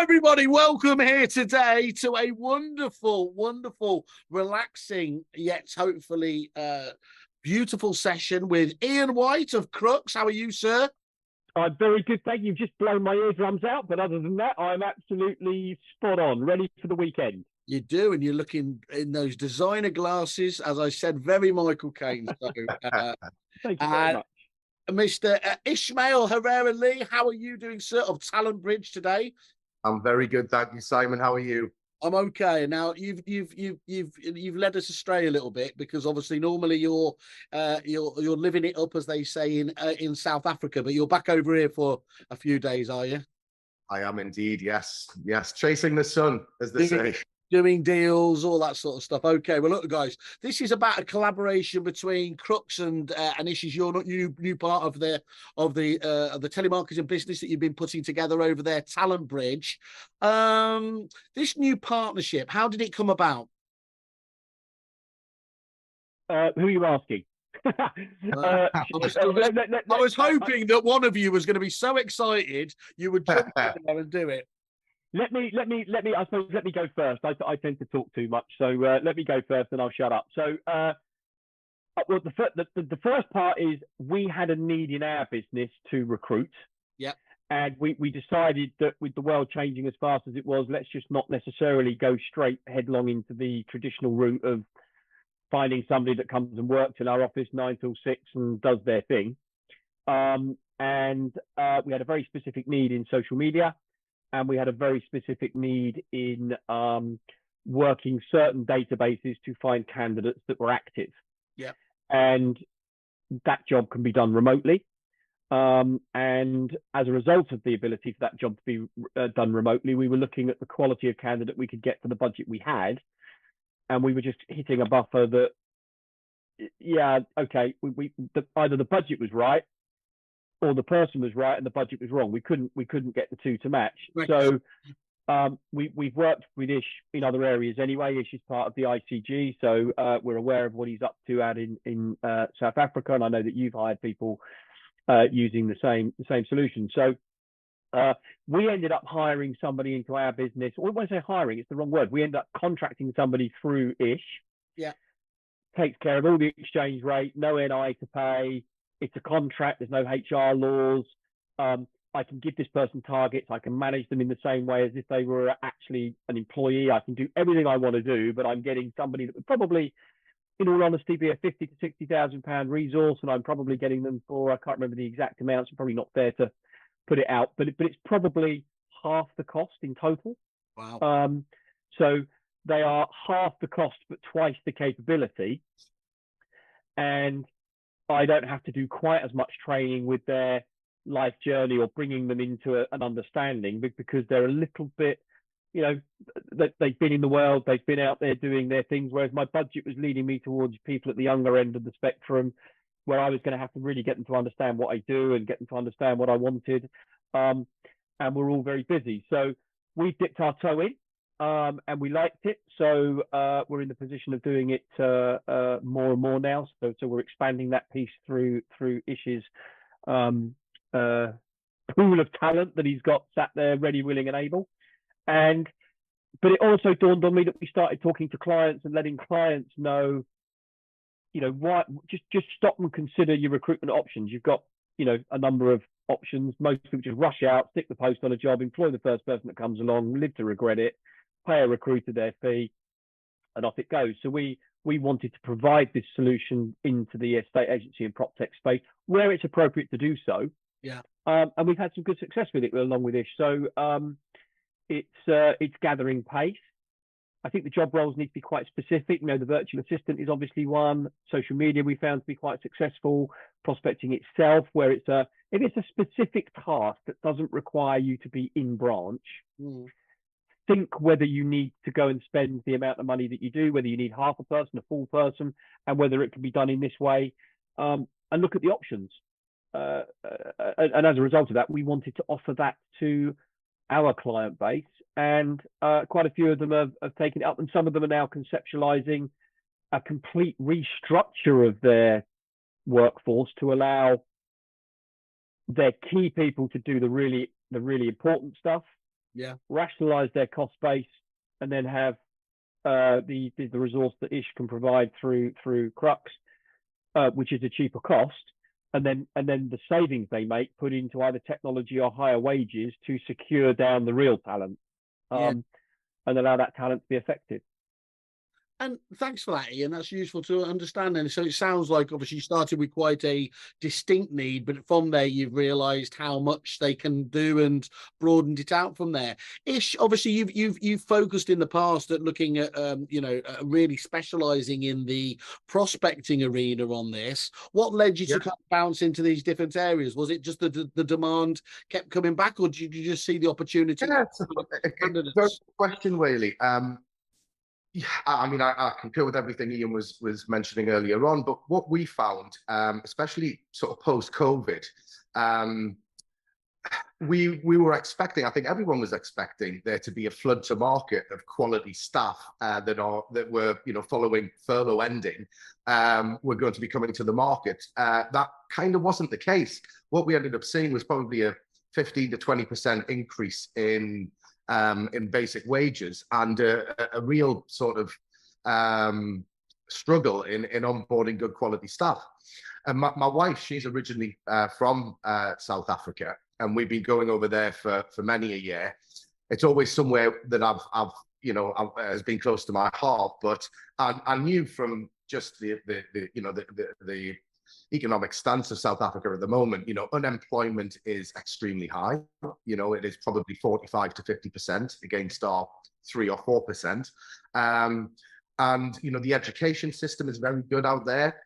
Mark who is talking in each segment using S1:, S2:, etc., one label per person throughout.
S1: everybody. Welcome here today to a wonderful, wonderful, relaxing, yet hopefully beautiful session with Iain White of Crux. How are you, sir?
S2: I'm very good, thank you. You've just blown my eardrums out, but other than that, I'm absolutely spot on, ready for the weekend.
S1: You do, and you're looking in those designer glasses, as I said, very Michael Caine. So,
S2: Thank you very
S1: uh,
S2: much.
S1: Mr. Ishmael Herrera Lee, how are you doing, sir, of Talent Bridge today?
S3: I'm very good, thank you, Simon. How are you?
S1: I'm okay. Now you've led us astray a little bit because obviously normally you're living it up, as they say in South Africa, but you're back over here for a few days, are you?
S3: I am indeed, yes. Yes, chasing the sun, as they
S1: Doing,
S3: say.
S1: doing deals, all that sort of stuff. Okay, well look, guys, this is about a collaboration between Crux and Ish's your new part of the telemarketing business that you've been putting together over there, Talent Bridge. This new partnership, how did it come about?
S2: Who are you asking?
S1: I was hoping that one of you was going to be so excited you would jump in there and do it.
S2: Let me. I suppose let me go first. I tend to talk too much, so let me go first, and I'll shut up. So, well, the first part is we had a need in our business to recruit.
S1: Yeah.
S2: And we decided that with the world changing as fast as it was, let's just not necessarily go straight headlong into the traditional route of finding somebody that comes and works in our office 9 till 6 and does their thing. We had a very specific need in social media, and we had a very specific need in working certain databases to find candidates that were active.
S1: Yeah.
S2: And that job can be done remotely. And as a result of the ability for that job to be done remotely, we were looking at the quality of candidate we could get for the budget we had. And we were just hitting a buffer that, yeah, okay, either the budget was right or the person was right and the budget was wrong. We couldn't get the two to match. Right. So we've worked with Ish in other areas anyway. Ish is part of the ICG, so we're aware of what he's up to out in South Africa, and I know that you've hired people using the same solution. So we ended up hiring somebody into our business. Or when I say hiring, it's the wrong word. We ended up contracting somebody through Ish.
S1: Yeah.
S2: Takes care of all the exchange rate, no NI to pay. It's a contract. There's no HR laws. I can give this person targets. I can manage them in the same way as if they were actually an employee. I can do everything I want to do, but I'm getting somebody that would probably, in all honesty, be a 50 to 60,000 pound resource, and I'm probably getting them for, I can't remember the exact amounts. I'm probably not fair to put it out, but it's probably half the cost in total.
S1: Wow.
S2: So they are half the cost, but twice the capability. And I don't have to do quite as much training with their life journey or bringing them into an understanding, because they're a little bit, they've been in the world, they've been out there doing their things, whereas my budget was leading me towards people at the younger end of the spectrum, where I was going to have to really get them to understand what I do and get them to understand what I wanted. And we're all very busy. So we dipped our toe in, and we liked it. So we're in the position of doing it more and more now. So we're expanding that piece through Ish's pool of talent that he's got sat there ready, willing and able. But it also dawned on me that we started talking to clients and letting clients know, why just stop and consider your recruitment options. You've got, a number of options. Most people just rush out, stick the post on a job, employ the first person that comes along, live to regret it, pay a recruiter their fee, and off it goes. So we wanted to provide this solution into the estate agency and prop tech space where it's appropriate to do so.
S1: Yeah.
S2: And we've had some good success with it along with Ish. So it's gathering pace. I think the job roles need to be quite specific. The virtual assistant is obviously one. Social media we found to be quite successful. Prospecting itself, where if it's a specific task that doesn't require you to be in branch, think whether you need to go and spend the amount of money that you do, whether you need half a person, a full person, and whether it can be done in this way, and look at the options. And as a result of that, we wanted to offer that to our client base, and quite a few of them have taken it up, and some of them are now conceptualizing a complete restructure of their workforce to allow their key people to do the really important stuff,
S1: Yeah.
S2: rationalize their cost base, and then have the resource that Ish can provide through Crux, which is a cheaper cost, and then the savings they make put into either technology or higher wages to secure down the real talent,
S1: Yeah.
S2: and allow that talent to be effective.
S1: And thanks for that, Ian. That's useful to understand. And so it sounds like obviously you started with quite a distinct need, but from there you've realised how much they can do and broadened it out from there. Ish, obviously you've focused in the past at looking at really specialising in the prospecting arena on this. What led you to kind of bounce into these different areas? Was it just the demand kept coming back, or did you just see the opportunity?
S3: Yeah, it's a good question, Whaley. Yeah, I mean, I concur with everything Ian was mentioning earlier on, but what we found, especially sort of post-COVID, we were expecting, I think everyone was expecting there to be a flood to market of quality staff that were, following furlough ending, were going to be coming to the market. That kind of wasn't the case. What we ended up seeing was probably a 15 to 20% increase in basic wages, and a real sort of struggle in onboarding good quality staff. And my wife, she's originally from South Africa, and we've been going over there for many a year. It's always somewhere that I've has been close to my heart, but I knew from just the economic stance of South Africa at the moment, unemployment is extremely high. It is probably 45 to 50% against our 3 or 4%. And, the education system is very good out there.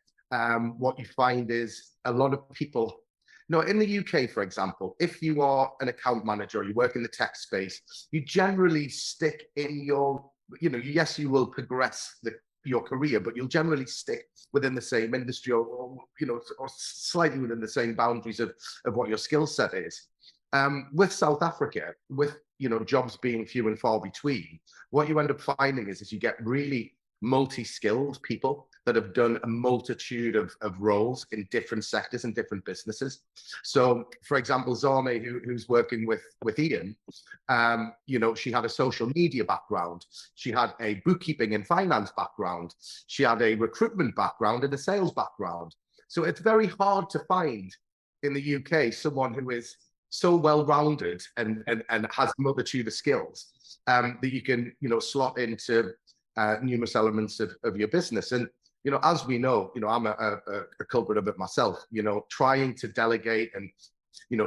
S3: What you find is a lot of people, in the UK, for example, if you are an account manager or you work in the tech space, you generally stick in your, yes, you will progress your career, but you'll generally stick within the same industry or slightly within the same boundaries of what your skill set is. With South Africa, with jobs being few and far between, what you end up finding is you get really multi-skilled people that have done a multitude of roles in different sectors and different businesses. So, for example, Zane, who's working with Ian, she had a social media background. She had a bookkeeping and finance background. She had a recruitment background and a sales background. So it's very hard to find in the UK someone who is so well-rounded and has a multitude of skills that you can, slot into numerous elements of your business. And as we know, I'm a culprit of it myself, trying to delegate and,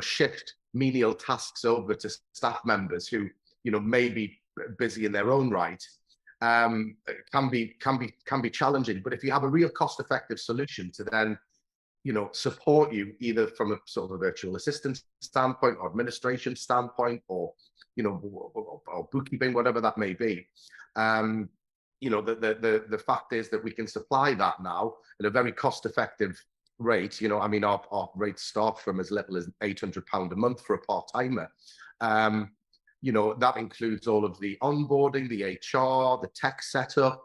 S3: shift menial tasks over to staff members who, may be busy in their own right, can be challenging. But if you have a real cost-effective solution to then, support you either from a sort of a virtual assistant standpoint or administration standpoint or, or bookkeeping, whatever that may be, the fact is that we can supply that now at a very cost-effective rate. Our rates start from as little as £800 a month for a part-timer. That includes all of the onboarding, the HR, the tech setup.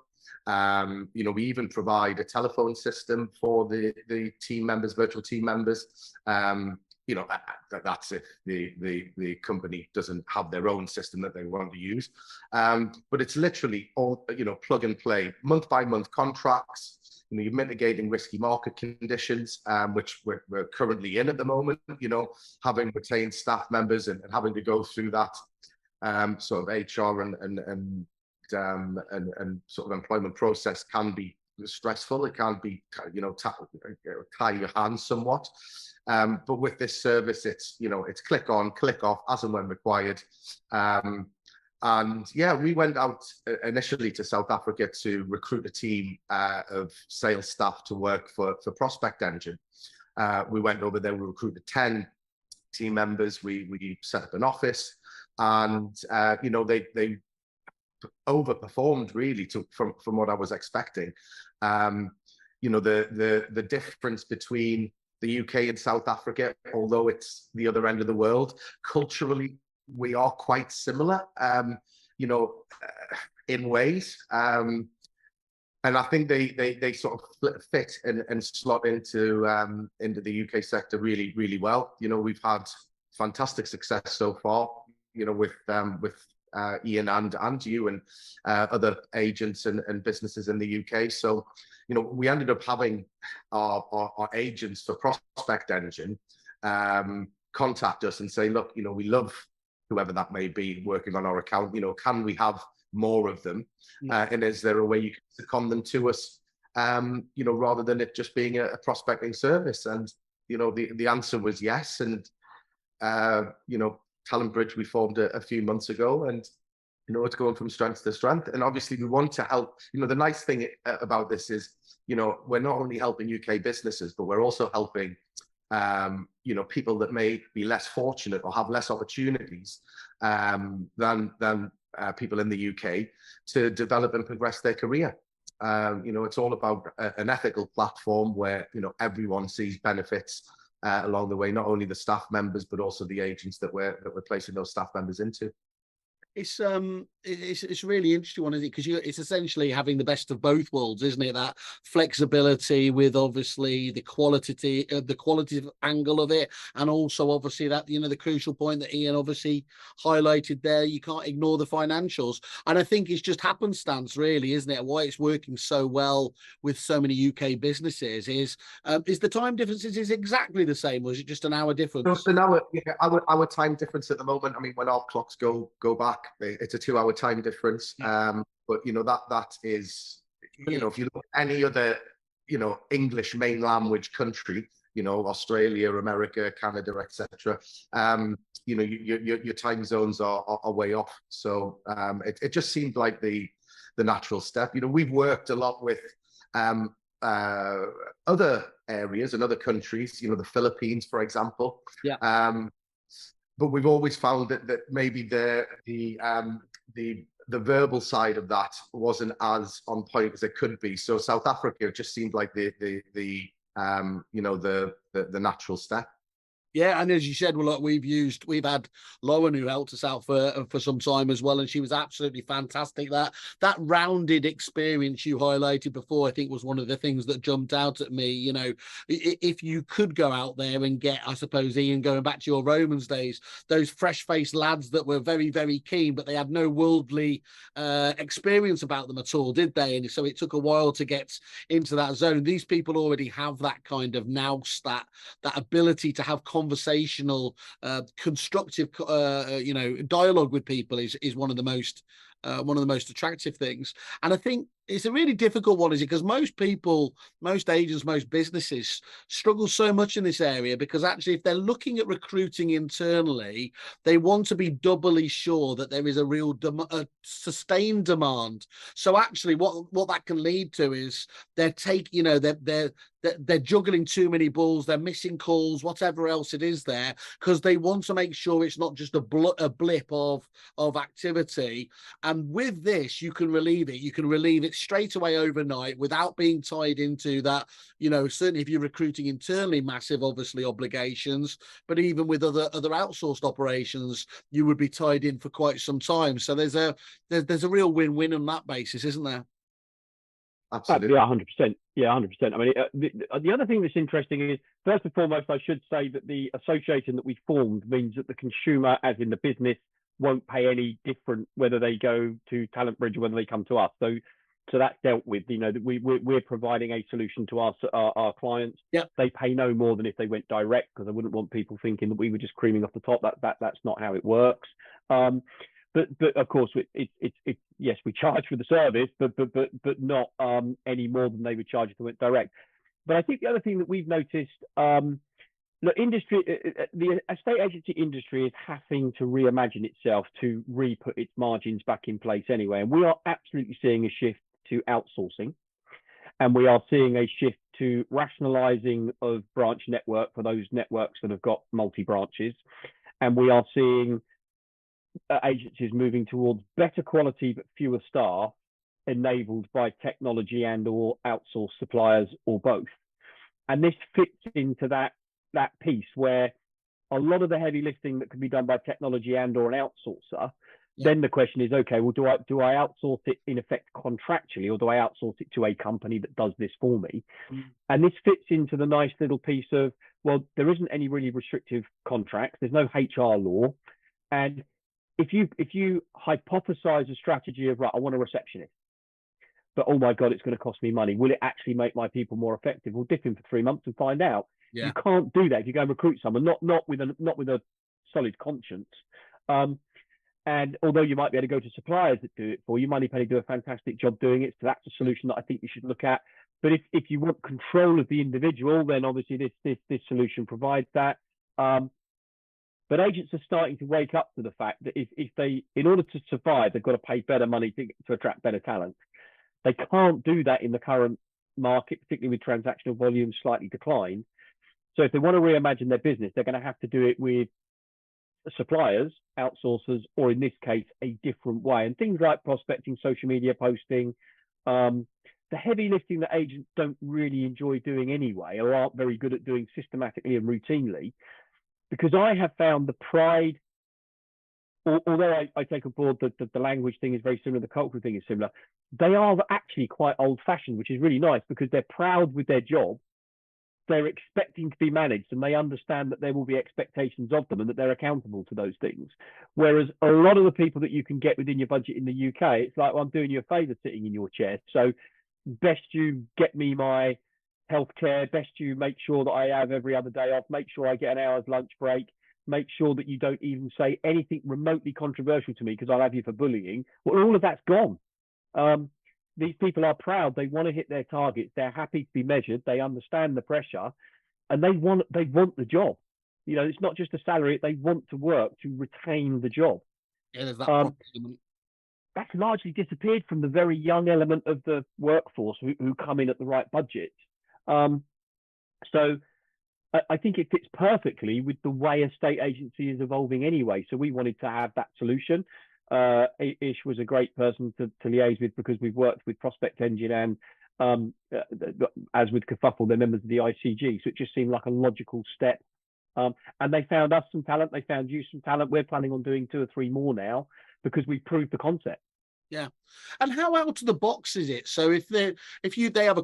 S3: We even provide a telephone system for the team members, virtual team members. That's if the company doesn't have their own system that they want to use. But it's literally all, plug and play, month by month contracts. You're mitigating risky market conditions, which we're currently in at the moment, having retained staff members and having to go through that sort of HR and sort of employment process can be stressful. It can be, tie your hands somewhat. But with this service, it's click on, click off as and when required. And yeah, we went out initially to South Africa to recruit a team of sales staff to work for Prospect Engine. We went over there, we recruited 10 team members. We set up an office, and they overperformed really from what I was expecting. The difference between the UK and South Africa, although it's the other end of the world, culturally we are quite similar, in ways. And I think they sort of fit and slot into the UK sector really, really well. We've had fantastic success so far. with Iain and you and other agents and businesses in the UK. So, we ended up having our agents for Prospect Engine contact us and say, look, we love whoever that may be working on our account. Can we have more of them? And is there a way you can second them to us? Rather than it just being a prospecting service. And, the answer was yes. And, Talent Bridge we formed a few months ago, and, it's going from strength to strength. And obviously we want to help. The nice thing about this is, we're not only helping UK businesses, but we're also helping, people that may be less fortunate or have less opportunities than people in the UK to develop and progress their career. It's all about an ethical platform where, everyone sees benefits along the way, not only the staff members, but also the agents that we're placing those staff members into.
S1: It's really interesting one, isn't it? Because it's essentially having the best of both worlds, isn't it? That flexibility with obviously the qualitative angle of it, and also obviously that the crucial point that Iain obviously highlighted there. You can't ignore the financials, and I think it's just happenstance, really, isn't it? Why it's working so well with so many UK businesses is the time differences is exactly the same, or is it just an hour difference?
S3: So now our time difference at the moment. I mean, when our clocks go back, it's a 2-hour time difference. But that is, if you look at any other, English main language country, Australia, America, Canada, etc. Your time zones are way off. So it just seemed like the natural step. We've worked a lot with other areas and other countries, the Philippines, for example. But we've always found that maybe the verbal side of that wasn't as on point as it could be. So South Africa just seemed like the natural step.
S1: Yeah, and as you said, well, look, we've had Lauren who helped us out for some time as well, and she was absolutely fantastic. That rounded experience you highlighted before, I think, was one of the things that jumped out at me. If you could go out there and get, I suppose, Iain, going back to your Romans days, those fresh-faced lads that were very, very keen, but they had no worldly experience about them at all, did they? And so it took a while to get into that zone. These people already have that kind of nous, that ability to have conversational, constructive, dialogue with people is one of the most attractive things. And I think it's a really difficult one, is it? Because most people, most agents, most businesses struggle so much in this area, because actually if they're looking at recruiting internally, they want to be doubly sure that there is a real sustained demand. So actually what that can lead to is they're juggling too many balls, they're missing calls, whatever else it is there, because they want to make sure it's not just a blip of activity. And with this, you can relieve it straight away overnight without being tied into that, certainly if you're recruiting internally, massive, obviously, obligations, but even with other outsourced operations, you would be tied in for quite some time. So there's a real win-win on that basis, isn't there?
S3: Absolutely.
S2: Yeah, 100%. Yeah, 100%. I mean, the other thing that's interesting is, first and foremost, I should say that the association that we formed means that the consumer, as in the business, won't pay any different whether they go to Talent Bridge or whether they come to us. So that's dealt with. We're providing a solution to our clients.
S1: Yeah.
S2: They pay no more than if they went direct, because I wouldn't want people thinking that we were just creaming off the top. That's not how it works. But of course, it's yes, we charge for the service, but not any more than they would charge if they went direct. But I think the other thing that we've noticed, the estate agency industry is having to reimagine itself to re-put its margins back in place anyway. And we are absolutely seeing a shift to outsourcing. And we are seeing a shift to rationalizing of branch network for those networks that have got multi-branches. And we are seeing agencies moving towards better quality but fewer staff, enabled by technology and or outsourced suppliers, or both. And this fits into that piece where a lot of the heavy lifting that can be done by technology and or an outsourcer. Yeah. Then the question is, okay, well, do I outsource it in effect contractually, or do I outsource it to a company that does this for me? And this fits into the nice little piece of, well, there isn't any really restrictive contracts. There's no HR law. And if you hypothesize a strategy of, right, I want a receptionist, but oh my God, it's going to cost me money. Will it actually make my people more effective? We'll dip in for 3 months and find out.
S1: Yeah.
S2: You can't do that if you go and recruit someone, not with a solid conscience. And although you might be able to go to suppliers that do it for you, MoneyPenny do a fantastic job doing it. So that's a solution that I think you should look at. But if you want control of the individual, then obviously this solution provides that. But agents are starting to wake up to the fact that if they, in order to survive, they've got to pay better money to attract better talent. They can't do that in the current market, particularly with transactional volumes slightly declined. So if they want to reimagine their business, they're going to have to do it with suppliers, outsourcers, or in this case, a different way. And things like prospecting, social media posting, the heavy lifting that agents don't really enjoy doing anyway, or aren't very good at doing systematically and routinely. Because I have found the pride, although I take on board that the language thing is very similar, the cultural thing is similar, they are actually quite old-fashioned, which is really nice because they're proud with their job. They're expecting to be managed, and they understand that there will be expectations of them and that they're accountable to those things. Whereas a lot of the people that you can get within your budget in the UK, it's like, well, I'm doing you a favour sitting in your chair. So best you get me my healthcare, best you make sure that I have every other day off, make sure I get an hour's lunch break, make sure that you don't even say anything remotely controversial to me because I'll have you for bullying. Well, all of that's gone. These people are proud. They want to hit their targets. They're happy to be measured. They understand the pressure, and they want the job. You know, it's not just a salary. They want to work to retain the job.
S1: Yeah, there's that
S2: that's largely disappeared from the very young element of the workforce who come in at the right budget. So I think it fits perfectly with the way a state agency is evolving anyway. So we wanted to have that solution. Ish was a great person to liaise with because we've worked with Prospect Engine and as with Kerfuffle, they're members of the ICG. So it just seemed like a logical step. And they found us some talent. They found you some talent. We're planning on doing 2 or 3 more now because we've proved the concept.
S1: Yeah, and how out of the box is it? So if they have a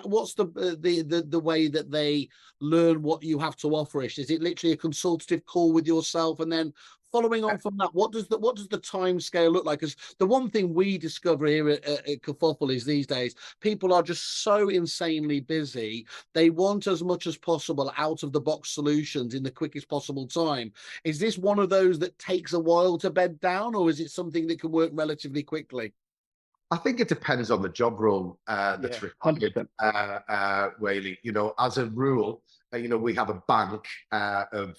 S1: what's the way that they learn what you have to offer? Is it literally a consultative call with yourself, and then following on from that, what does the time scale look like? Because the one thing we discover here at Kerfuffle is these days people are just so insanely busy. They want as much as possible out of the box solutions in the quickest possible time. Is this one of those that takes a while to bed down, or is it something that can work relatively quickly?
S3: I think it depends on the job role that's required, Whaley. You know, as a rule, we have a bank of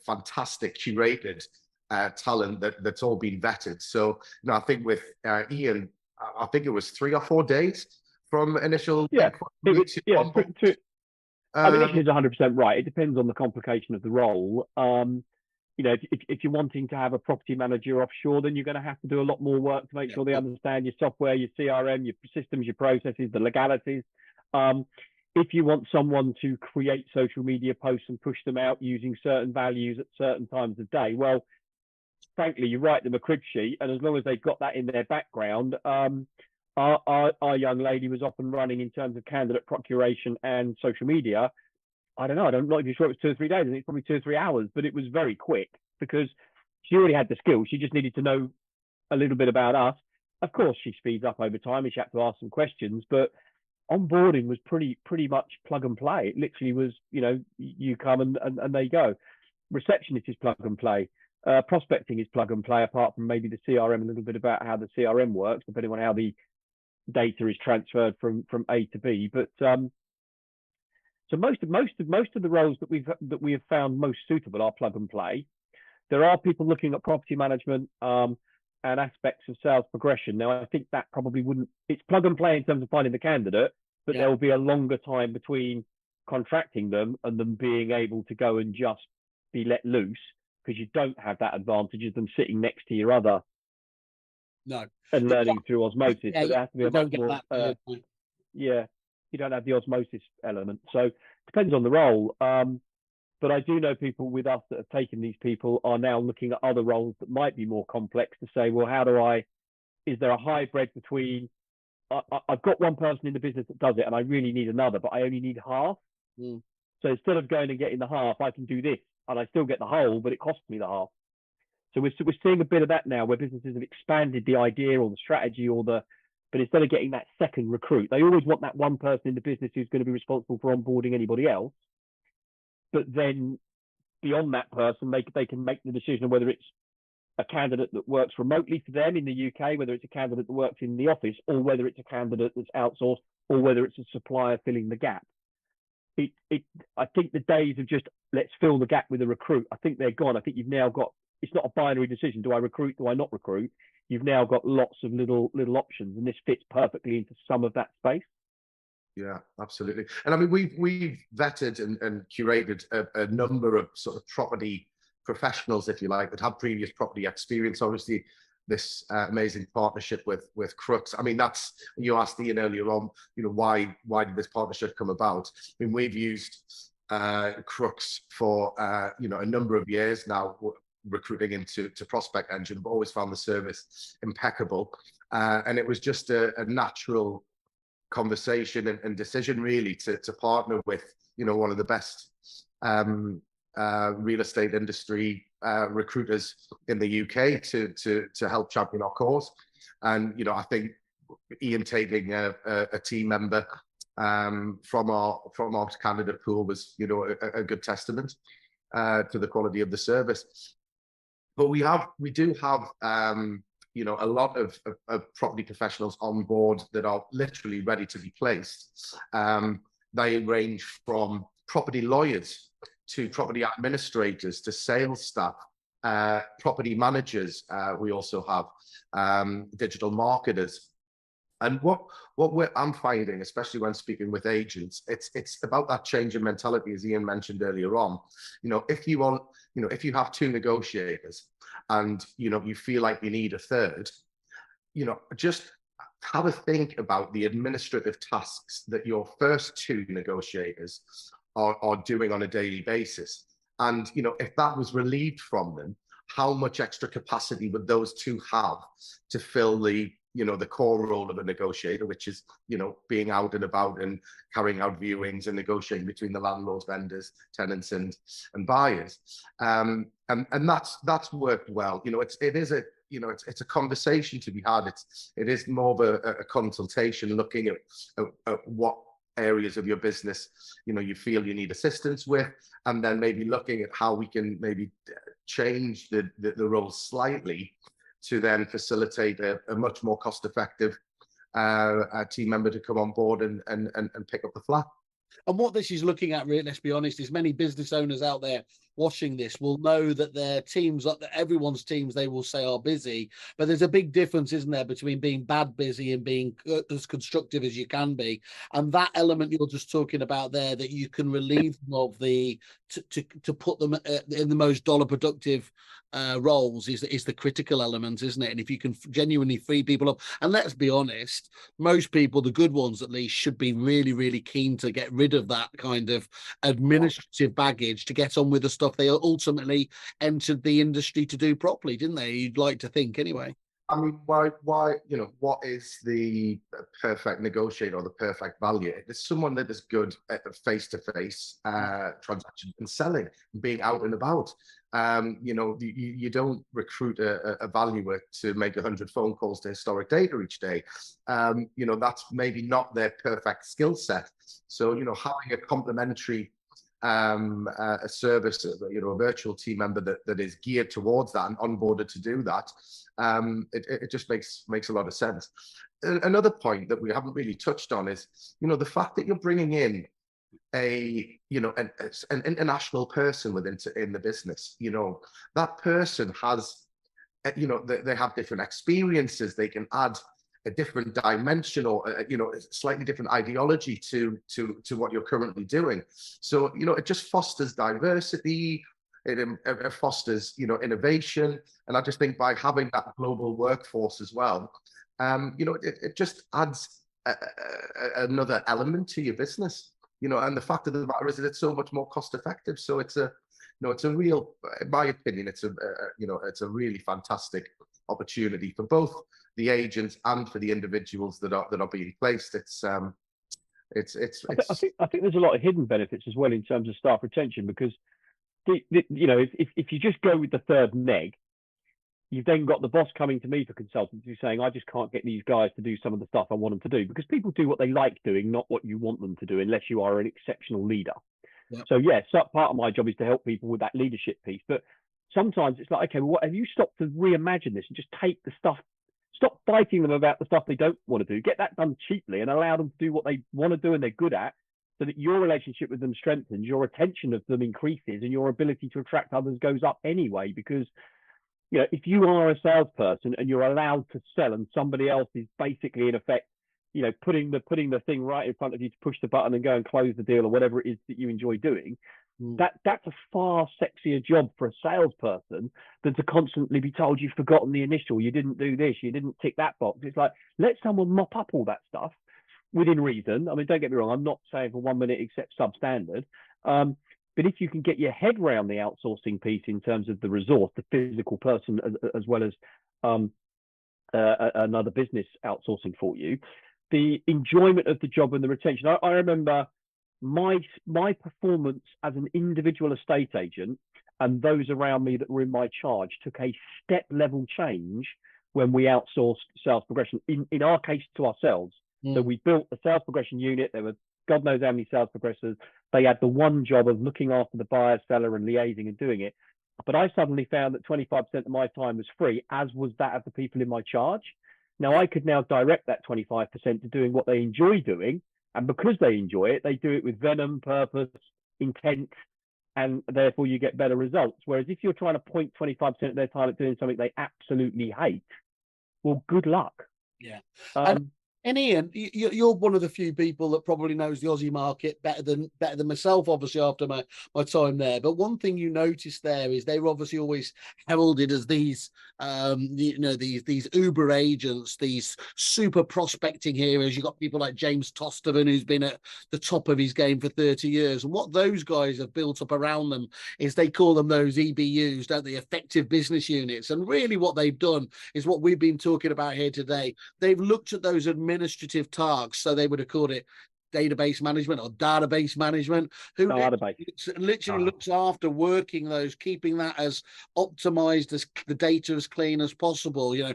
S3: fantastic curated talent that's all been vetted. So, I think with Iain, I think it was 3 or 4 days from initial.
S2: I mean, Ish is 100% right. It depends on the complication of the role. If you're wanting to have a property manager offshore, then you're going to have to do a lot more work to make sure they understand your software, your CRM, your systems, your processes, the legalities. If you want someone to create social media posts and push them out using certain values at certain times of day, well, frankly, you write them a crib sheet, and as long as they've got that in their background, our young lady was off and running in terms of candidate procuration and social media. I don't know. I'm not even sure it was 2 or 3 days. I think it's probably 2 or 3 hours, but it was very quick because she already had the skills. She just needed to know a little bit about us. Of course, she speeds up over time and she had to ask some questions, but onboarding was pretty much plug and play. It literally was, you come and they go. Receptionist is plug and play. Prospecting is plug and play, apart from maybe the CRM, a little bit about how the CRM works, depending on how the data is transferred from A to B. But so most of the roles that we have found most suitable are plug and play. There are people looking at property management and aspects of sales progression. Now, I think that probably wouldn't. It's plug and play in terms of finding the candidate, but there will be a longer time between contracting them and them being able to go and just be let loose, because you don't have that advantage of them sitting next to your other.
S1: No.
S2: And learning through osmosis.
S1: Yeah,
S2: so there has to be a much more. You don't have the osmosis element. So it depends on the role. But I do know people with us that have taken these people are now looking at other roles that might be more complex to say, well, is there a hybrid between, I've got one person in the business that does it and I really need another, but I only need half. So instead of going and getting the half, I can do this and I still get the whole, but it costs me the half. So we're seeing a bit of that now, where businesses have expanded the idea or the strategy but instead of getting that second recruit, they always want that one person in the business who's going to be responsible for onboarding anybody else. But then beyond that person, they can make the decision of whether it's a candidate that works remotely for them in the UK, whether it's a candidate that works in the office, or whether it's a candidate that's outsourced, or whether it's a supplier filling the gap. I think the days of just let's fill the gap with a recruit, I think they're gone. I think you've now got, it's not a binary decision. Do I recruit? Do I not recruit? You've now got lots of little options, and this fits perfectly into some of that space.
S3: Yeah, absolutely. And I mean, we've vetted and curated a number of sort of property professionals, if you like, that have previous property experience. Obviously, this amazing partnership with Crux. I mean, that's, you asked Iain earlier on, why did this partnership come about? I mean, we've used Crux for a number of years now, recruiting into Prospect Engine, but always found the service impeccable, and it was just a natural conversation and decision really to partner with one of the best real estate industry recruiters in the UK to help champion our cause. And I think Iain taking a team member from our candidate pool was a good testament to the quality of the service. But we do have a lot of property professionals on board that are literally ready to be placed. They range from property lawyers to property administrators to sales staff, property managers. We also have digital marketers. And what I'm finding, especially when speaking with agents, it's about that change in mentality, as Iain mentioned earlier on. If you have two negotiators and you feel like you need a third, just have a think about the administrative tasks that your first two negotiators are doing on a daily basis. And if that was relieved from them, how much extra capacity would those two have to fill the core role of a negotiator, which is, being out and about and carrying out viewings and negotiating between the landlords, vendors, tenants, and buyers. And that's worked well. It's a conversation to be had. It is more of a consultation, looking at what areas of your business you feel you need assistance with, and then maybe looking at how we can maybe change the role slightly to then facilitate a much more cost-effective team member to come on board and pick up the slack.
S1: And what this is looking at, really, let's be honest, is many business owners out there watching this will know that their teams, everyone's teams, they will say are busy, but there's a big difference, isn't there, between being bad busy and being as constructive as you can be. And that element you're just talking about there, that you can relieve them of to put them in the most dollar productive roles, is the critical element, isn't it? And if you can genuinely free people up, and let's be honest, most people, the good ones at least, should be really, really keen to get rid of that kind of administrative baggage to get on with the stuff they ultimately entered the industry to do properly, didn't they? You'd like to think, anyway.
S3: I mean, why, what is the perfect negotiator or the perfect valuer? It's someone that is good at face-to-face transaction and selling, and being out and about. You don't recruit a valuer to make 100 phone calls to historic data each day. That's maybe not their perfect skill set. So, having a complementary a service, a virtual team member that is geared towards that and onboarded to do that, it just makes a lot of sense. Another point that we haven't really touched on is, the fact that you're bringing in an international person in the business. That person has, they have different experiences. They can add a different dimension or a slightly different ideology to what you're currently doing. So it just fosters diversity. It fosters innovation, and I just think by having that global workforce as well, it just adds another element to your business. And the fact of the matter is that it's so much more cost effective. So it's a real, in my opinion, it's a really fantastic opportunity for both the agents and for the individuals that are being placed. I think
S2: there's a lot of hidden benefits as well in terms of staff retention, because you know, if you just go with the third neg, you've then got the boss coming to me for consultancy saying, I just can't get these guys to do some of the stuff I want them to do, because people do what they like doing, not what you want them to do, unless you are an exceptional leader. Yep. So yes, part of my job is to help people with that leadership piece. But sometimes it's like, okay, well, what have you stopped to reimagine this and just take the stuff, stop fighting them about the stuff they don't want to do, get that done cheaply and allow them to do what they want to do and they're good at, so that your relationship with them strengthens, your attention of them increases, and your ability to attract others goes up anyway. Because, you know, if you are a salesperson and you're allowed to sell and somebody else is basically in effect, you know, putting the thing right in front of you to push the button and go and close the deal or whatever it is that you enjoy doing, that's a far sexier job for a salesperson than to constantly be told you've forgotten the initial, you didn't do this, you didn't tick that box. It's like, let someone mop up all that stuff within reason. I mean, don't get me wrong, I'm not saying for 1 minute accept substandard. But if you can get your head around the outsourcing piece in terms of the resource, the physical person, as well as another business outsourcing for you, the enjoyment of the job and the retention. I remember my performance as an individual estate agent and those around me that were in my charge took a step level change when we outsourced sales progression, in our case to ourselves. So we built a sales progression unit. There were God knows how many sales progressors. They had the one job of looking after the buyer, seller, and liaising and doing it. But I suddenly found that 25% of my time was free, as was that of the people in my charge. Now I could now direct that 25% to doing what they enjoy doing. And because they enjoy it, they do it with venom, purpose, intent, and therefore you get better results. Whereas if you're trying to point 25% of their time at doing something they absolutely hate, well, good luck.
S1: Yeah. And Iain, you're one of the few people that probably knows the Aussie market better than myself, obviously, after my time there. But one thing you notice there is they were obviously always heralded as these, these Uber agents, these super prospecting heroes. You've got people like James Tosterman, who's been at the top of his game for 30 years. And what those guys have built up around them is they call them those EBUs, don't they? Effective business units. And really what they've done is what we've been talking about here today. They've looked at those administrative tasks, so they would have called it database management or database management, who literally looks after working those, keeping that as optimized, as the data as clean as possible. You know,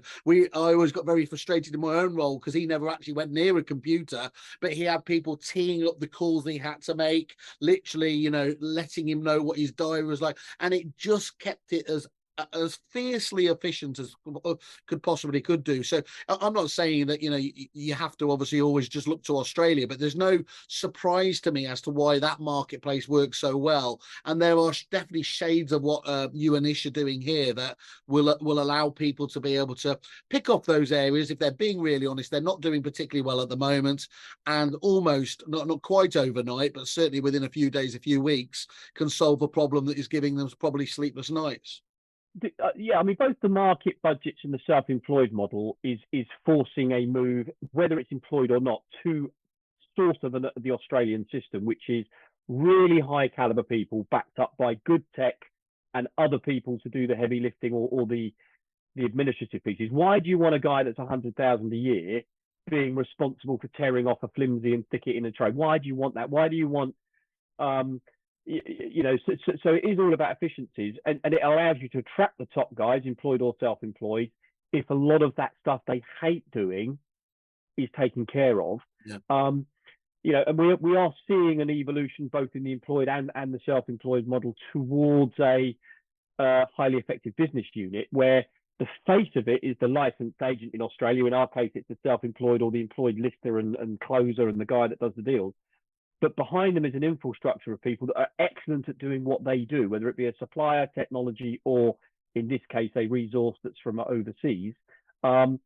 S1: I always got very frustrated in my own role because he never actually went near a computer, but he had people teeing up the calls he had to make, literally, you know, letting him know what his diary was like, and it just kept it as fiercely efficient as could do. So I'm not saying that, you know, you have to obviously always just look to Australia, but there's no surprise to me as to why that marketplace works so well. And there are definitely shades of what you and Ish are doing here that will allow people to be able to pick off those areas. If they're being really honest, they're not doing particularly well at the moment, and almost not quite overnight, but certainly within a few days, a few weeks, can solve a problem that is giving them probably sleepless nights.
S2: Yeah, I mean, both the market budgets and the self-employed model is forcing a move, whether it's employed or not, to sort of the Australian system, which is really high caliber people backed up by good tech and other people to do the heavy lifting or the administrative pieces. Why do you want a guy that's 100,000 a year being responsible for tearing off a flimsy and stick it in a tray? Why do you want that? Why do you want you know, so it is all about efficiencies, and it allows you to attract the top guys, employed or self-employed, if a lot of that stuff they hate doing is taken care of. Yeah. You know, and we are seeing an evolution both in the employed and the self-employed model towards a highly effective business unit, where the face of it is the licensed agent in Australia. In our case, it's the self-employed or the employed lister and closer and the guy that does the deals. But behind them is an infrastructure of people that are excellent at doing what they do, whether it be a supplier, technology, or in this case, a resource that's from overseas. So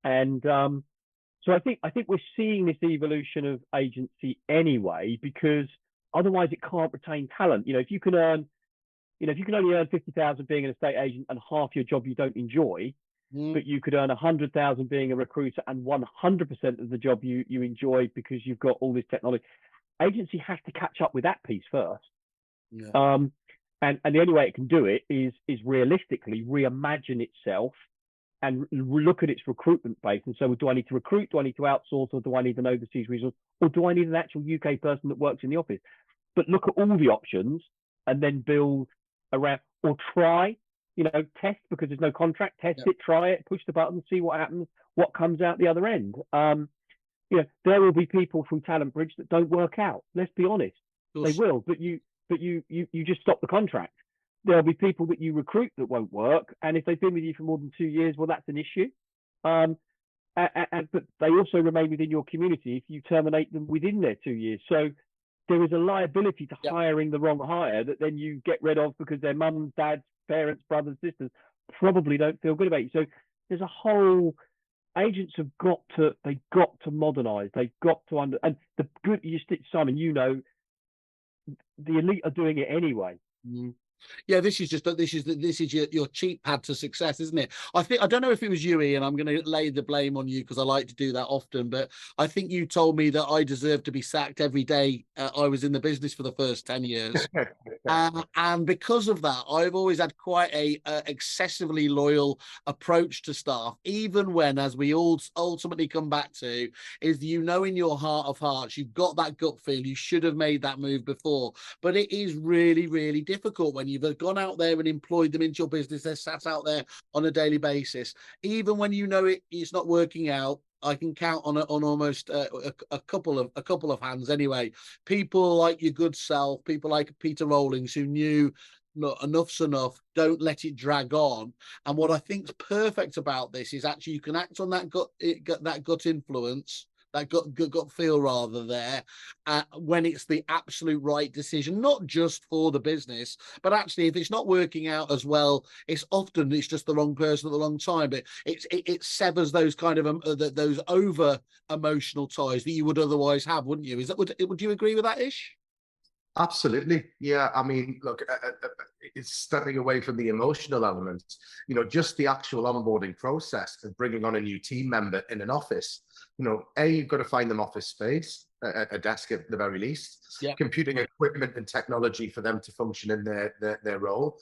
S2: I think we're seeing this evolution of agency anyway, because otherwise it can't retain talent. You know, if you can only earn 50,000 being an estate agent and half your job you don't enjoy, but you could earn 100,000 being a recruiter and 100% of the job you enjoy because you've got all this technology. Agency has to catch up with that piece first. Yeah. And the only way it can do it is realistically reimagine itself and look at its recruitment base. And so, do I need to recruit? Do I need to outsource? Or do I need an overseas resource? Or do I need an actual UK person that works in the office? But look at all the options and then build around, or try, test, because there's no contract, test it, try it, push the button, see what happens, what comes out the other end. There will be people from Talent Bridge that don't work out. Let's be honest, they will. But you just stop the contract. There'll be people that you recruit that won't work, and if they've been with you for more than 2 years, well, that's an issue. But they also remain within your community if you terminate them within their 2 years. So there is a liability to hiring the wrong hire that then you get rid of because their mums, dads, parents, brothers, sisters probably don't feel good about you. So there's a whole, agents have got to modernize. They've got to and the good, Simon, the elite are doing it anyway.
S1: Yeah, this is your cheat pad to success, isn't it? I don't know if it was you, Ian. I'm going to lay the blame on you because I like to do that often, but I think you told me that I deserved to be sacked every day I was in the business for the first 10 years. And because of that, I've always had quite a excessively loyal approach to staff, even when, as we all ultimately come back to, is in your heart of hearts, you've got that gut feel, you should have made that move before. But it is really, really difficult when you've gone out there and employed them into your business. They're sat out there on a daily basis. Even when it's not working out, I can count on almost a couple of hands anyway. People like your good self, people like Peter Rawlings, who knew, look, enough's enough, don't let it drag on. And what I think's perfect about this is actually you can act on that gut influence, that gut feel rather there, when it's the absolute right decision, not just for the business, but actually if it's not working out as well, it's just the wrong person at the wrong time. But it severs those kind of those over emotional ties that you would otherwise have, wouldn't you? Would you agree with that, Ish?
S3: Absolutely. Yeah. I mean, look, it's stepping away from the emotional element, just the actual onboarding process of bringing on a new team member in an office. You've got to find them office space, a desk at the very least, computing equipment and technology for them to function in their role.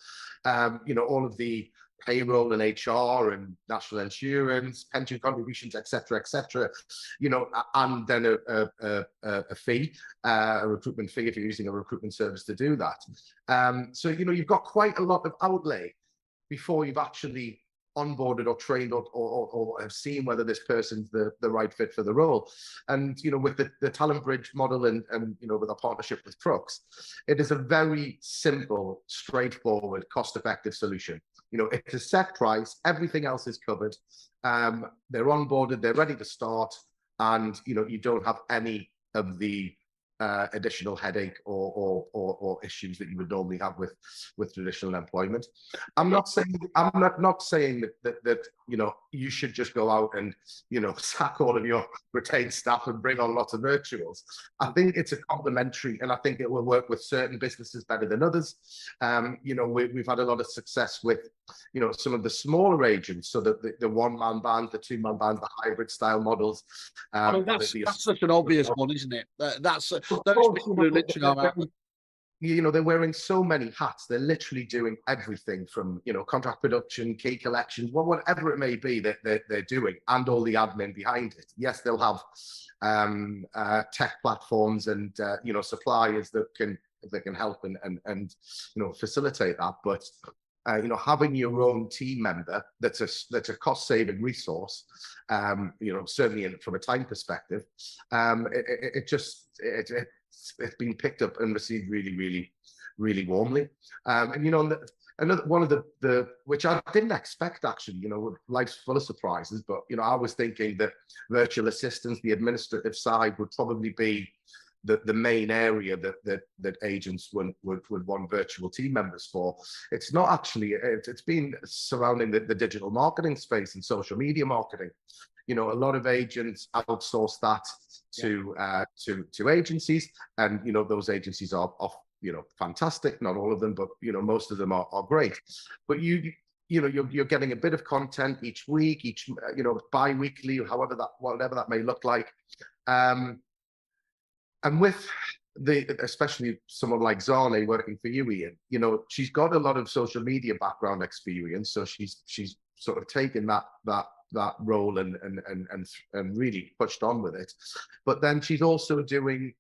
S3: All of the payroll and HR and national insurance, pension contributions, etc., and then a fee, a recruitment fee if you're using a recruitment service to do that. So you've got quite a lot of outlay before you've actually onboarded or trained or have seen whether this person's the right fit for the role. And with the Talent Bridge model and with our partnership with Crux, it is a very simple, straightforward, cost-effective solution. It's a set price, everything else is covered. They're onboarded, they're ready to start, and you don't have any of the additional headache or issues that you would normally have with traditional employment. I'm not saying that you should just go out and sack all of your retained staff and bring on lots of virtuals. I think it's a complementary, and I think it will work with certain businesses better than others. We've had a lot of success with some of the smaller agents, so that the one-man band, the two-man band, the hybrid style models.
S1: That's such an obvious one, isn't it? That's those people who literally
S3: they're wearing so many hats. They're literally doing everything from contract production, key collections, whatever it may be that they're doing, and all the admin behind it. Yes, they'll have tech platforms and suppliers that can help and facilitate that, but having your own team member that's a cost-saving resource, certainly from a time perspective, it's been picked up and received really, really, really warmly. Another one of the which I didn't expect, actually, life's full of surprises, but I was thinking that virtual assistants, the administrative side, would probably be the main area that agents would want virtual team members for. It's not actually. It's been surrounding the digital marketing space and social media marketing. A lot of agents outsource that to agencies, and those agencies are fantastic. Not all of them, but most of them are great. But you're getting a bit of content each week, bi-weekly, whatever that may look like. And with especially someone like Zane working for you, Ian, she's got a lot of social media background experience, so she's sort of taken that role and really pushed on with it. But then she's also doing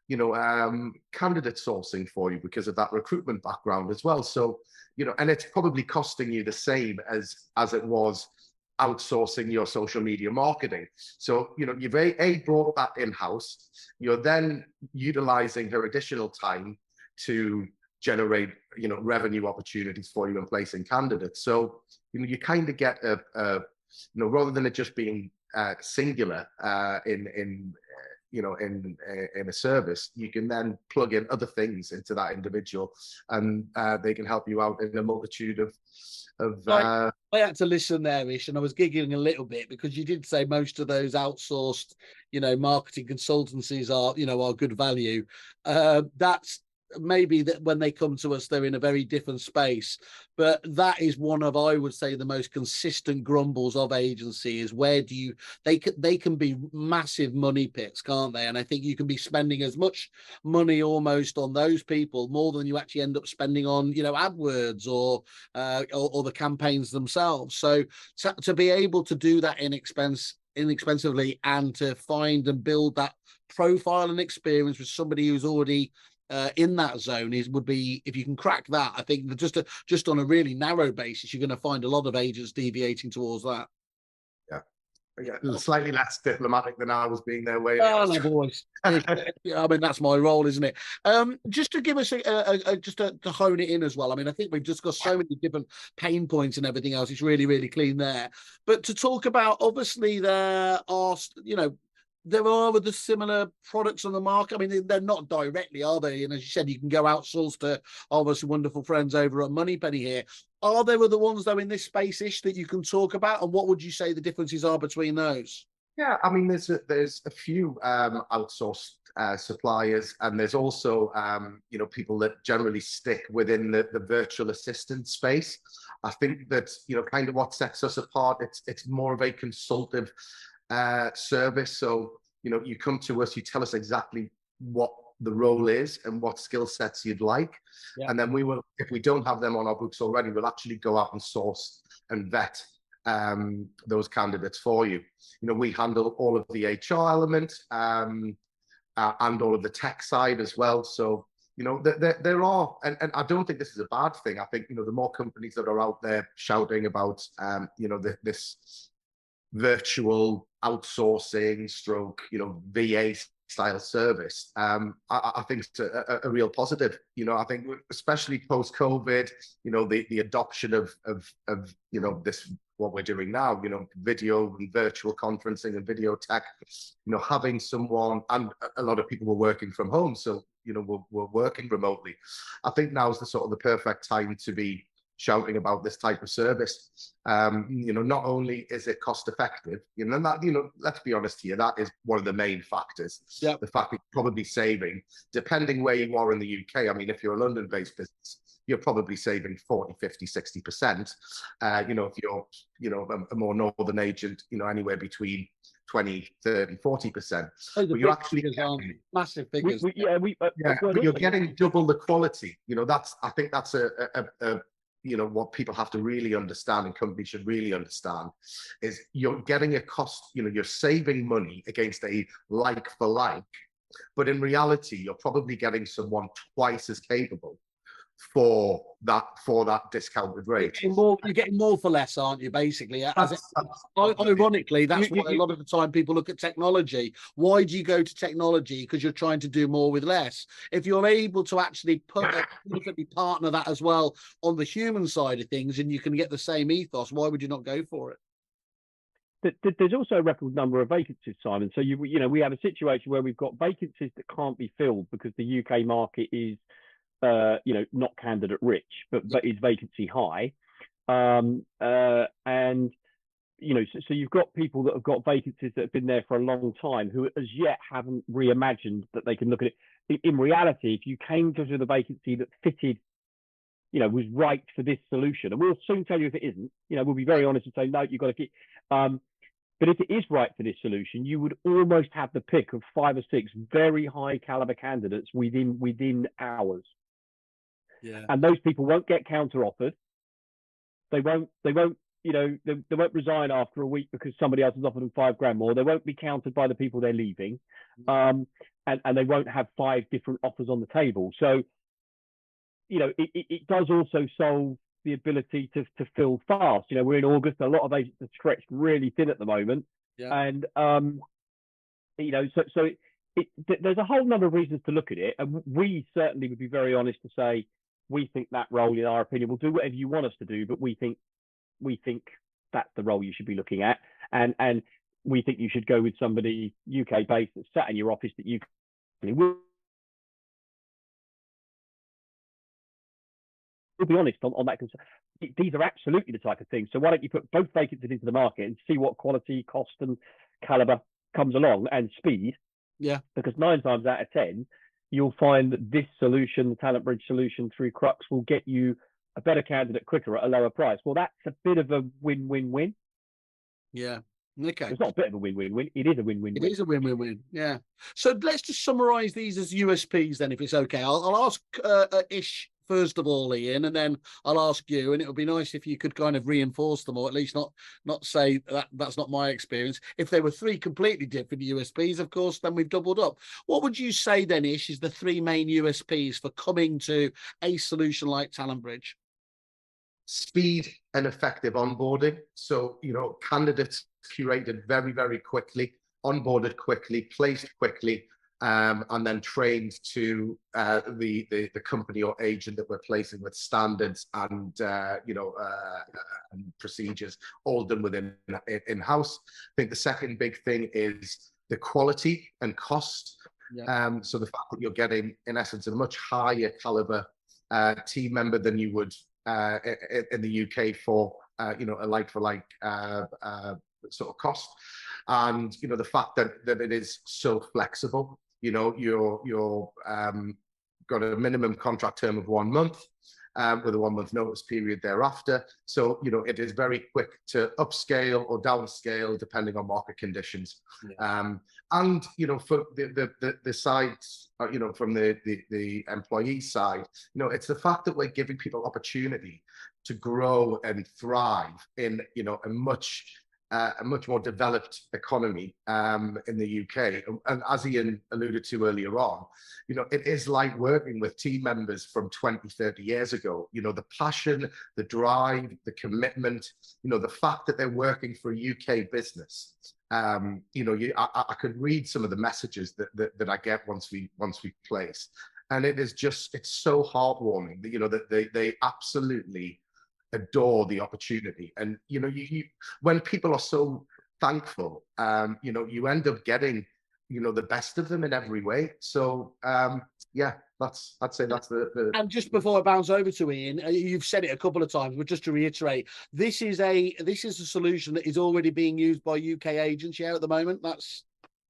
S3: candidate sourcing for you because of that recruitment background as well. So, and it's probably costing you the same as it was outsourcing your social media marketing. So, you've brought that in-house. You're then utilizing her additional time to generate, revenue opportunities for you and placing candidates. So, you kind of get rather than it just being singular in a service, you can then plug in other things into that individual, and they can help you out in a multitude of.
S1: I had to listen there, Ish, and I was giggling a little bit because you did say most of those outsourced, marketing consultancies are good value. That's maybe that when they come to us, they're in a very different space. But that is one of, I would say, the most consistent grumbles of agency is where they can be massive money pits, can't they? And I think you can be spending as much money almost on those people more than you actually end up spending on, AdWords or the campaigns themselves. So to be able to do that inexpensively and to find and build that profile and experience with somebody who's already in that zone would be, if you can crack that, I think that just on a really narrow basis, you're going to find a lot of agents deviating towards that.
S3: Yeah, slightly less diplomatic than I was being there way.
S1: Oh, no, boys. I mean, that's my role, isn't it? Just to give us to hone it in as well. I mean, I think we've just got so many different pain points and everything else. It's really, really clean there. But to talk about, obviously, there are, there are other similar products on the market. I mean, they're not directly, are they? And as you said, you can go outsource to obviously wonderful friends over at Moneypenny here. Are there other ones, though, in this space-ish that you can talk about? And what would you say the differences are between those?
S3: Yeah, I mean, there's a few outsourced suppliers, and there's also, people that generally stick within the virtual assistant space. I think that, kind of what sets us apart, it's more of a consultative service. So, you come to us, you tell us exactly what the role is and what skill sets you'd like. Yeah. And then we will, if we don't have them on our books already, we'll actually go out and source and vet those candidates for you. We handle all of the HR element and all of the tech side as well. So, there are, and I don't think this is a bad thing. I think, the more companies that are out there shouting about, this virtual outsourcing stroke, VA style service, I think it's a real positive. I think especially post COVID, the adoption of this, what we're doing now, video and virtual conferencing and video tech, having someone, and a lot of people were working from home, so we're working remotely. I think now is the perfect time to be shouting about this type of service. Not only is it cost effective, and that, let's be honest here, that is one of the main factors. Yeah. The fact that you're probably saving, depending where you are in the UK. I mean, if you're a London-based business, you're probably saving 40, 50, 60%. If you're, a more northern agent, anywhere between 20, 30, 40%. But you're actually getting
S1: massive figures.
S3: But you're getting double the quality. I think that's a what people have to really understand, and companies should really understand, is you're getting a cost, you're saving money against a like for like, but in reality, you're probably getting someone twice as capable for that discounted rate.
S1: You're getting more for less, aren't you, basically? Ironically, that's why a lot of the time people look at technology. Why do you go to technology? Because you're trying to do more with less. If you're able to actually partner that as well on the human side of things, and you can get the same ethos, why would you not go for it?
S2: There's also a record number of vacancies, Simon. So we have a situation where we've got vacancies that can't be filled because the UK market is not candidate rich, but is vacancy high. So you've got people that have got vacancies that have been there for a long time who as yet haven't reimagined that they can look at it. In reality, if you came to the vacancy that fitted, was right for this solution, and we'll soon tell you if it isn't, we'll be very honest and say, no, you've got to keep, but if it is right for this solution, you would almost have the pick of 5 or 6 very high caliber candidates within hours. Yeah. And those people won't get counter offered. They won't you know, they won't resign after a week because somebody else has offered them £5 more. They won't be counted by the people they're leaving, and they won't have 5 different offers on the table. So, you know, it does also solve the ability to fill fast. You know, we're in August. A lot of agents are stretched really thin at the moment, and you know, so there's a whole number of reasons to look at it, and we certainly would be very honest to say we think that role, in our opinion, will do whatever you want us to do, but we think that's the role you should be looking at, and we think you should go with somebody UK based that's sat in your office that you can. We'll be honest on that. These are absolutely the type of things. So why don't you put both vacancies into the market and see what quality, cost, and caliber comes along, and speed?
S1: Yeah.
S2: Because 9 times out of 10, you'll find that this solution, the Talent Bridge solution through Crux, will get you a better candidate quicker at a lower price. Well, that's a bit of a win-win-win.
S1: Yeah. Okay.
S2: It's not a bit of a win-win-win. It is a win-win-win.
S1: It is a win-win-win. Yeah. So let's just summarize these as USPs then, if it's okay. I'll ask Ish first of all, Iain, and then I'll ask you. And it would be nice if you could kind of reinforce them, or at least not say that's not my experience. If there were 3 completely different USPs, of course, then we've doubled up. What would you say then, Ish, is the 3 main USPs for coming to a solution like Talent Bridge?
S3: Speed and effective onboarding. So, you know, candidates curated very, very quickly, onboarded quickly, placed quickly, and then trained to the company or agent that we're placing, with standards and and procedures all done within in-house. I think the second big thing is the quality and cost. Yeah. So the fact that you're getting, in essence, a much higher caliber team member than you would in the UK for a like-for-like sort of cost, and the fact that it is so flexible. You're got a minimum contract term of 1 month, with a 1 month notice period thereafter. So it is very quick to upscale or downscale depending on market conditions. Yeah. And for the sides, from the employee side, it's the fact that we're giving people opportunity to grow and thrive in a much more developed economy in the UK. And as Iain alluded to earlier on, it is like working with team members from 20, 30 years ago. The passion, the drive, the commitment, the fact that they're working for a UK business. I could read some of the messages that I get once we place, and it's so heartwarming that they absolutely adore the opportunity. And when people are so thankful, you end up getting the best of them in every way. So yeah, I'd say that's the
S1: And just before I bounce over to Iain, you've said it a couple of times, but just to reiterate, this is a solution that is already being used by UK agents here at the moment.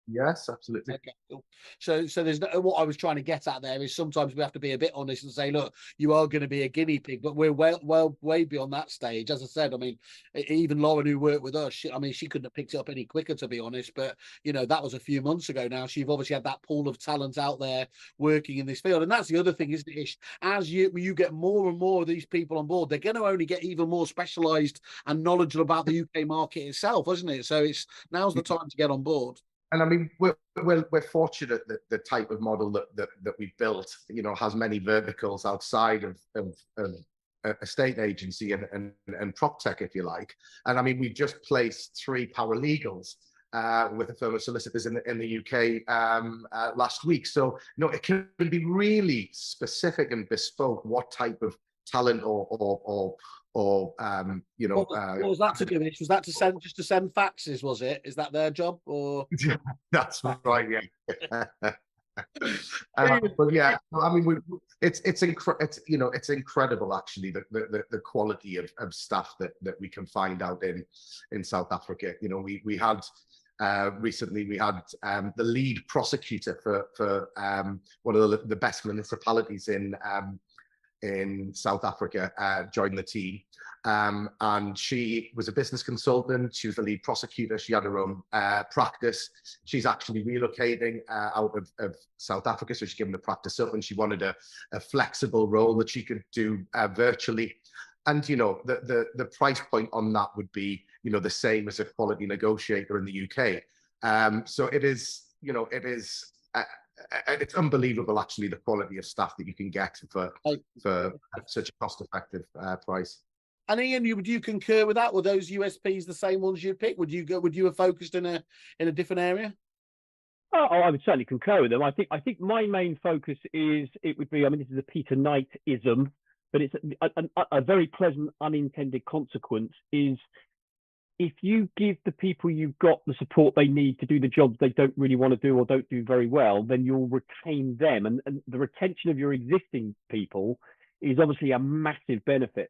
S3: Yes, absolutely.
S1: Okay, cool. So there's what I was trying to get at there is sometimes we have to be a bit honest and say, look, you are going to be a guinea pig, but we're way beyond that stage. As I said, I mean, even Lauren, who worked with us, she couldn't have picked it up any quicker, to be honest. But that was a few months ago now. So you've obviously had that pool of talent out there working in this field, and that's the other thing, isn't it, Ish? As you get more and more of these people on board, they're going to only get even more specialised and knowledgeable about the UK market itself, isn't it? So now's the time to get on board.
S3: And I mean, we're fortunate that the type of model that we've built, has many verticals outside of estate agency and prop tech, if you like. And I mean, we've just placed 3 paralegals with a firm of solicitors in the UK last week. So it can be really specific and bespoke what type of talent or
S1: what was that to do? Was that to send faxes? Was it? Is that their job? Or
S3: that's right, yeah. But yeah, I mean, it's incredible actually the quality of staff that we can find out in South Africa. We had recently the lead prosecutor for one of the best municipalities in South Africa joined the team, and she was a business consultant. She was the lead prosecutor. She had her own practice. She's actually relocating out of South Africa, so she's given the practice up, and she wanted a flexible role that she could do virtually. And the price point on that would be the same as a quality negotiator in the UK. So it is it's unbelievable actually the quality of staff that you can get for such a cost-effective price.
S1: And Iain, would you concur with that? Were those USPs the same ones you'd pick? Would you have focused in a different area?
S2: Oh, I would certainly concur with them. I think my main focus this is a Peter Knight-ism, but it's a very pleasant unintended consequence is if you give the people you've got the support they need to do the jobs they don't really want to do or don't do very well, then you'll retain them. And the retention of your existing people is obviously a massive benefit.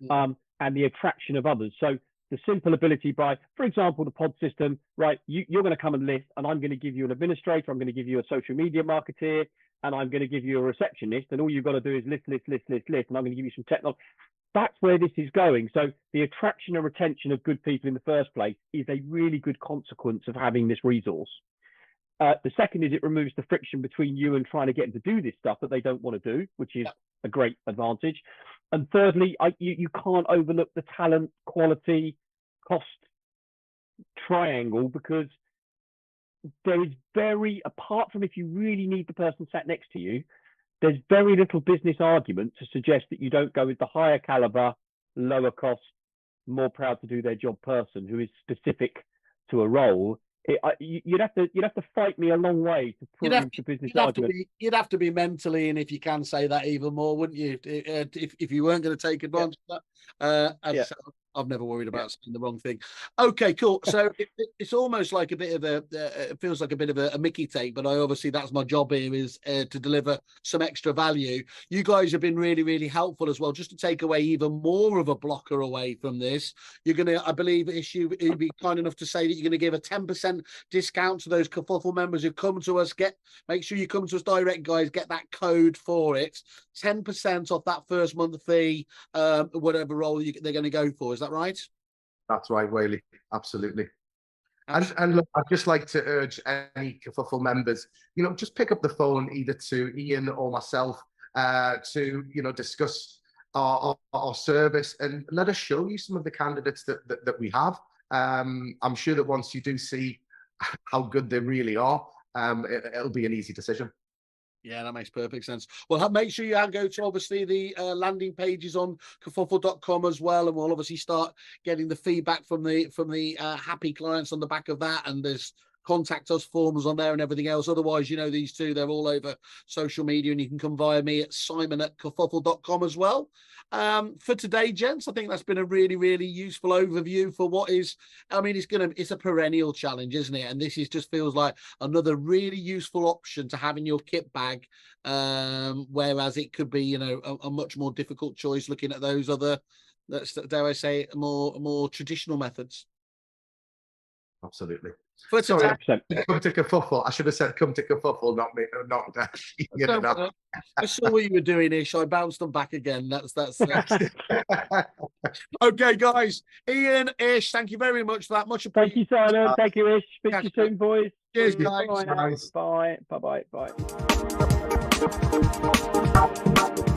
S2: And the attraction of others. So the simple ability by, for example, the pod system, right? You're going to come and list, and I'm going to give you an administrator, I'm going to give you a social media marketeer, and I'm going to give you a receptionist, and all you've got to do is list, and I'm going to give you some technology. That's where this is going. So the attraction and retention of good people in the first place is a really good consequence of having this resource. The second is it removes the friction between you and trying to get them to do this stuff that they don't want to do, which is a great advantage. And thirdly, you can't overlook the talent, quality, cost triangle, because there is apart from if you really need the person sat next to you, there's very little business argument to suggest that you don't go with the higher caliber, lower cost, more proud to do their job person who is specific to a role. You'd have to fight me a long way to prove the business argument.
S1: You'd have to be mentally, and if you can say that even more, wouldn't you? If you weren't going to take advantage of that. I've never worried about saying the wrong thing. Okay, cool. So it's almost like a bit of it feels like a bit of a Mickey take, but obviously that's my job here is to deliver some extra value. You guys have been really, really helpful as well. Just to take away even more of a blocker away from this, you're going to, I believe, you'd be kind enough to say that you're going to give a 10% discount to those Kerfuffle members who come to us. Make sure you come to us direct, guys. Get that code for it. 10% off that first month fee, whatever role they're going to go for. Is that right?
S3: That's right, Whaley. Absolutely. And look, I'd just like to urge any Kerfuffle members, just pick up the phone either to Iain or myself to, discuss our service and let us show you some of the candidates that we have. I'm sure that once you do see how good they really are, it'll be an easy decision.
S1: Yeah, that makes perfect sense. Well, make sure you go to obviously the landing pages on kerfuffle.com as well, and we'll obviously start getting the feedback from the happy clients on the back of that. And there's contact us forms on there and everything else. Otherwise, these two, they're all over social media, and you can come via me at simon@kerfuffle.com as well. For today, gents, I think that's been a really, really useful overview for what is, it's a perennial challenge, isn't it? And this just feels like another really useful option to have in your kit bag. Whereas it could be, a much more difficult choice looking at those other, dare I say, more traditional methods.
S3: Absolutely.
S1: For today,
S3: come to Kerfuffle. I should have said come to Kerfuffle, not me.
S1: I saw what you were doing, Ish. I bounced them back again. That's okay, guys. Iain, Ish, thank you very much for that. Much appreciated.
S2: Thank you, Simon. Thank you, Ish. Speak to you soon, boys.
S1: Cheers, guys.
S2: Bye. Bye.